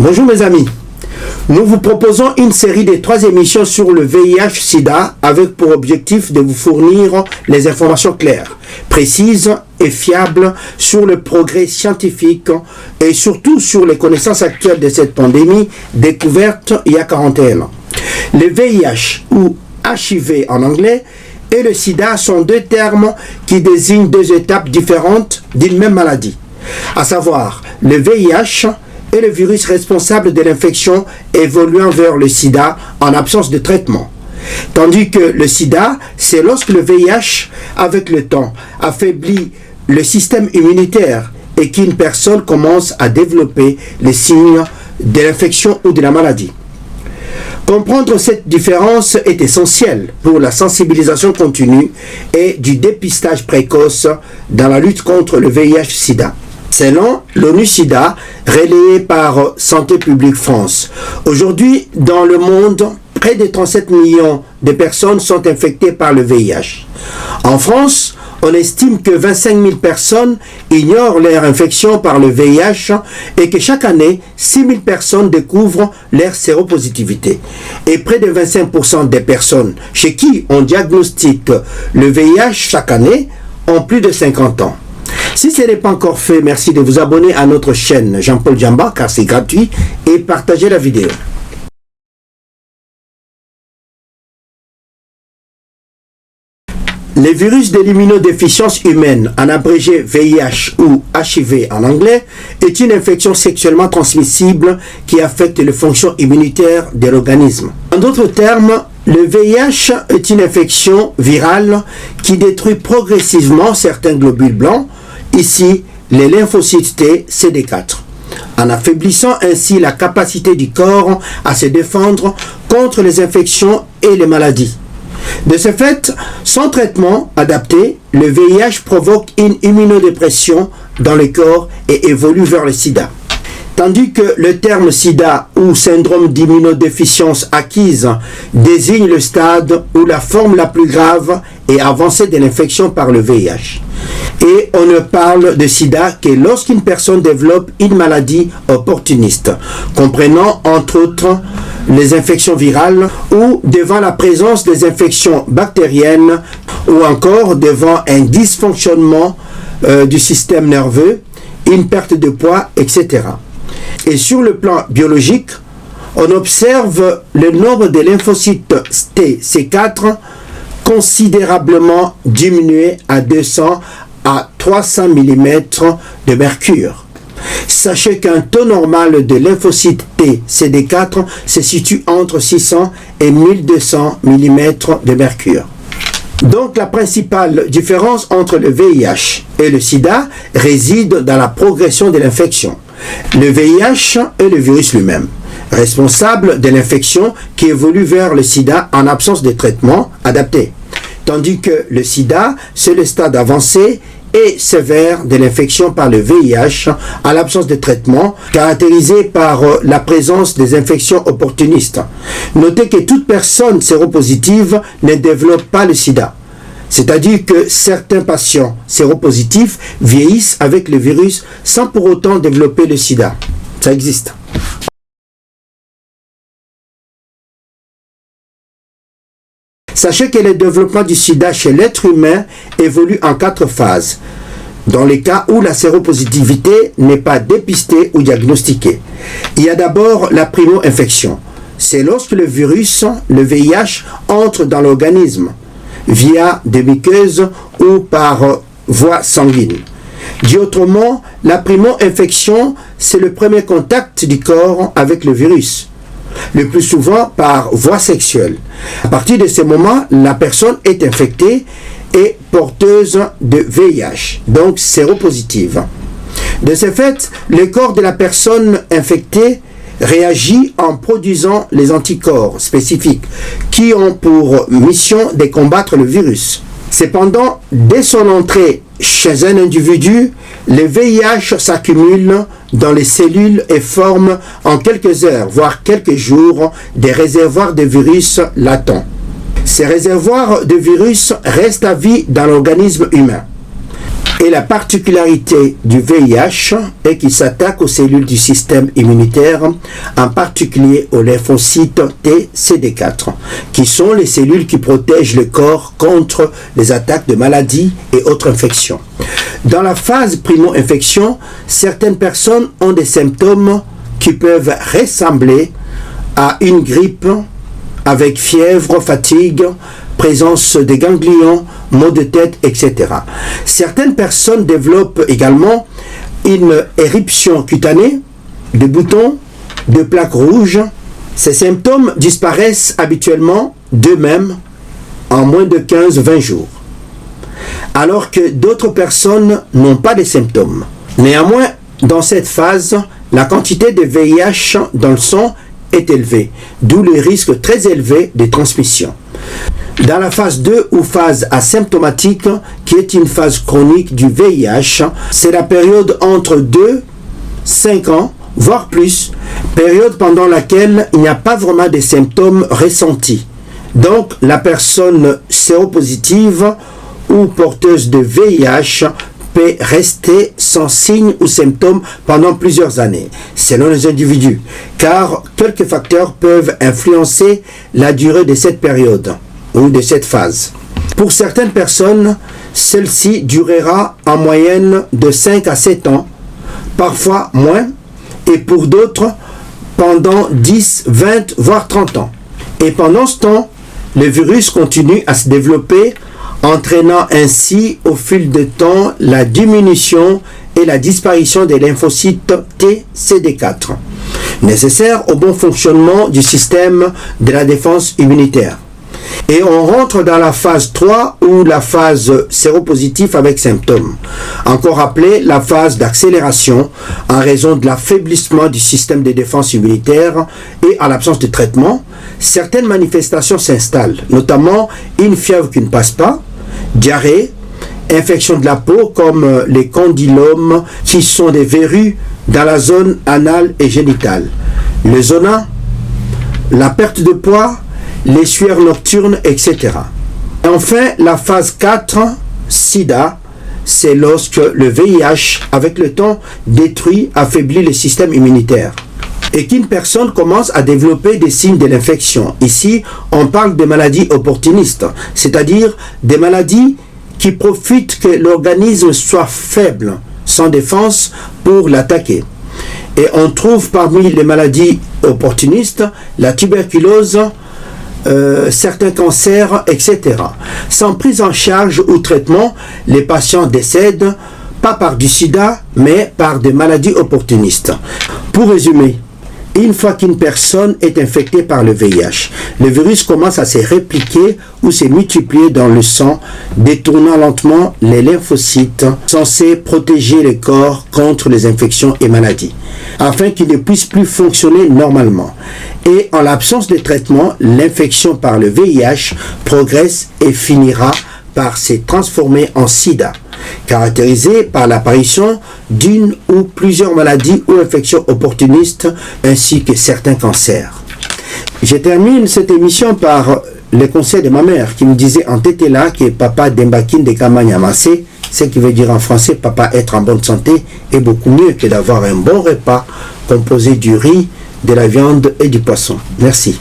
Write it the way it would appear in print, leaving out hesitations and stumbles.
Bonjour mes amis, nous vous proposons une série de 3 émissions sur le VIH-Sida avec pour objectif de vous fournir les informations claires, précises et fiables sur le progrès scientifique et surtout sur les connaissances actuelles de cette pandémie découverte il y a 41 ans. Le VIH ou HIV en anglais et le sida sont 2 termes qui désignent 2 étapes différentes d'une même maladie, à savoir le VIH et le virus responsable de l'infection évoluant vers le sida en absence de traitement. Tandis que le sida, c'est lorsque le VIH, avec le temps, affaiblit le système immunitaire et qu'une personne commence à développer les signes de l'infection ou de la maladie. Comprendre cette différence est essentiel pour la sensibilisation continue et du dépistage précoce dans la lutte contre le VIH-Sida. Selon l'ONU-SIDA, relayé par Santé publique France, aujourd'hui, dans le monde, près de 37 millions de personnes sont infectées par le VIH. En France, on estime que 25 000 personnes ignorent leur infection par le VIH et que chaque année, 6 000 personnes découvrent leur séropositivité. Et près de 25% des personnes chez qui on diagnostique le VIH chaque année ont plus de 50 ans. Si ce n'est pas encore fait, merci de vous abonner à notre chaîne Jean-Paul Djamba car c'est gratuit et partagez la vidéo. Le virus de l'immunodéficience humaine, en abrégé VIH ou HIV en anglais, est une infection sexuellement transmissible qui affecte les fonctions immunitaires de l'organisme. En d'autres termes, le VIH est une infection virale qui détruit progressivement certains globules blancs, ici les lymphocytes T CD4, en affaiblissant ainsi la capacité du corps à se défendre contre les infections et les maladies. De ce fait, sans traitement adapté, le VIH provoque une immunodépression dans le corps et évolue vers le sida. Tandis que le terme sida ou syndrome d'immunodéficience acquise désigne le stade ou la forme la plus grave et avancée de l'infection par le VIH. Et on ne parle de sida que lorsqu'une personne développe une maladie opportuniste, comprenant entre autres les infections virales ou devant la présence des infections bactériennes ou encore devant un dysfonctionnement du système nerveux, une perte de poids, etc. Et sur le plan biologique, on observe le nombre de lymphocytes TC4 considérablement diminué à 200 à 300 mm de mercure. Sachez qu'un taux normal de lymphocytes T CD4 se situe entre 600 et 1200 mm de mercure. Donc la principale différence entre le VIH et le sida réside dans la progression de l'infection. Le VIH est le virus lui-même, responsable de l'infection qui évolue vers le sida en absence de traitement adapté. Tandis que le sida, c'est le stade avancé et sévère de l'infection par le VIH à l'absence de traitement, caractérisé par la présence des infections opportunistes. Notez que toute personne séropositive ne développe pas le sida. C'est-à-dire que certains patients séropositifs vieillissent avec le virus sans pour autant développer le sida. Ça existe. Sachez que le développement du sida chez l'être humain évolue en 4 phases, dans les cas où la séropositivité n'est pas dépistée ou diagnostiquée. Il y a d'abord la primo-infection. C'est lorsque le virus, le VIH, entre dans l'organisme via des muqueuses ou par voie sanguine. Dit autrement, la primo-infection, c'est le premier contact du corps avec le virus, le plus souvent par voie sexuelle. À partir de ce moment, la personne est infectée et porteuse de VIH, donc séropositive. De ce fait, le corps de la personne infectée réagit en produisant les anticorps spécifiques qui ont pour mission de combattre le virus. Cependant, dès son entrée chez un individu, le VIH s'accumule dans les cellules et forme en quelques heures, voire quelques jours, des réservoirs de virus latents. Ces réservoirs de virus restent à vie dans l'organisme humain. Et la particularité du VIH est qu'il s'attaque aux cellules du système immunitaire, en particulier aux lymphocytes T CD4, qui sont les cellules qui protègent le corps contre les attaques de maladies et autres infections. Dans la phase primo-infection, certaines personnes ont des symptômes qui peuvent ressembler à une grippe avec fièvre, fatigue, présence des ganglions, maux de tête, etc. Certaines personnes développent également une éruption cutanée, des boutons, de plaques rouges. Ces symptômes disparaissent habituellement d'eux-mêmes en moins de 15-20 jours, alors que d'autres personnes n'ont pas de symptômes. Néanmoins, dans cette phase, la quantité de VIH dans le sang est élevée, d'où le risque très élevé de transmission. Dans la phase 2 ou phase asymptomatique, qui est une phase chronique du VIH, c'est la période entre 2-5 ans, voire plus, période pendant laquelle il n'y a pas vraiment de symptômes ressentis. Donc, la personne séropositive ou porteuse de VIH peut rester sans signes ou symptômes pendant plusieurs années, selon les individus, car quelques facteurs peuvent influencer la durée de cette période ou de cette phase. Pour certaines personnes, celle-ci durera en moyenne de 5 à 7 ans, parfois moins, et pour d'autres, pendant 10, 20, voire 30 ans. Et pendant ce temps, le virus continue à se développer, entraînant ainsi au fil du temps la diminution et la disparition des lymphocytes T CD4, nécessaires au bon fonctionnement du système de la défense immunitaire. Et on rentre dans la phase 3 ou la phase séropositive avec symptômes, encore appelée la phase d'accélération en raison de l'affaiblissement du système de défense immunitaire et en l'absence de traitement. Certaines manifestations s'installent, notamment une fièvre qui ne passe pas, diarrhée, infection de la peau comme les condylomes qui sont des verrues dans la zone anale et génitale, le zona, la perte de poids, les sueurs nocturnes, etc. Et enfin, la phase 4, SIDA, c'est lorsque le VIH, avec le temps, détruit, affaiblit le système immunitaire et qu'une personne commence à développer des signes de l'infection. Ici, on parle de maladies opportunistes, c'est-à-dire des maladies qui profitent que l'organisme soit faible, sans défense, pour l'attaquer. Et on trouve parmi les maladies opportunistes la tuberculose, certains cancers, etc. Sans prise en charge ou traitement, les patients décèdent, pas par du sida, mais par des maladies opportunistes. Pour résumer, une fois qu'une personne est infectée par le VIH, le virus commence à se répliquer ou se multiplier dans le sang, détournant lentement les lymphocytes censés protéger le corps contre les infections et maladies, afin qu'il ne puisse plus fonctionner normalement. Et en l'absence de traitement, l'infection par le VIH progresse et finira par se transformer en sida, caractérisé par l'apparition d'une ou plusieurs maladies ou infections opportunistes ainsi que certains cancers. Je termine cette émission par le conseil de ma mère qui me disait en tétela que papa d'embakin de kamanyamase, ce qui veut dire en français papa être en bonne santé, est beaucoup mieux que d'avoir un bon repas composé du riz, de la viande et du poisson. Merci.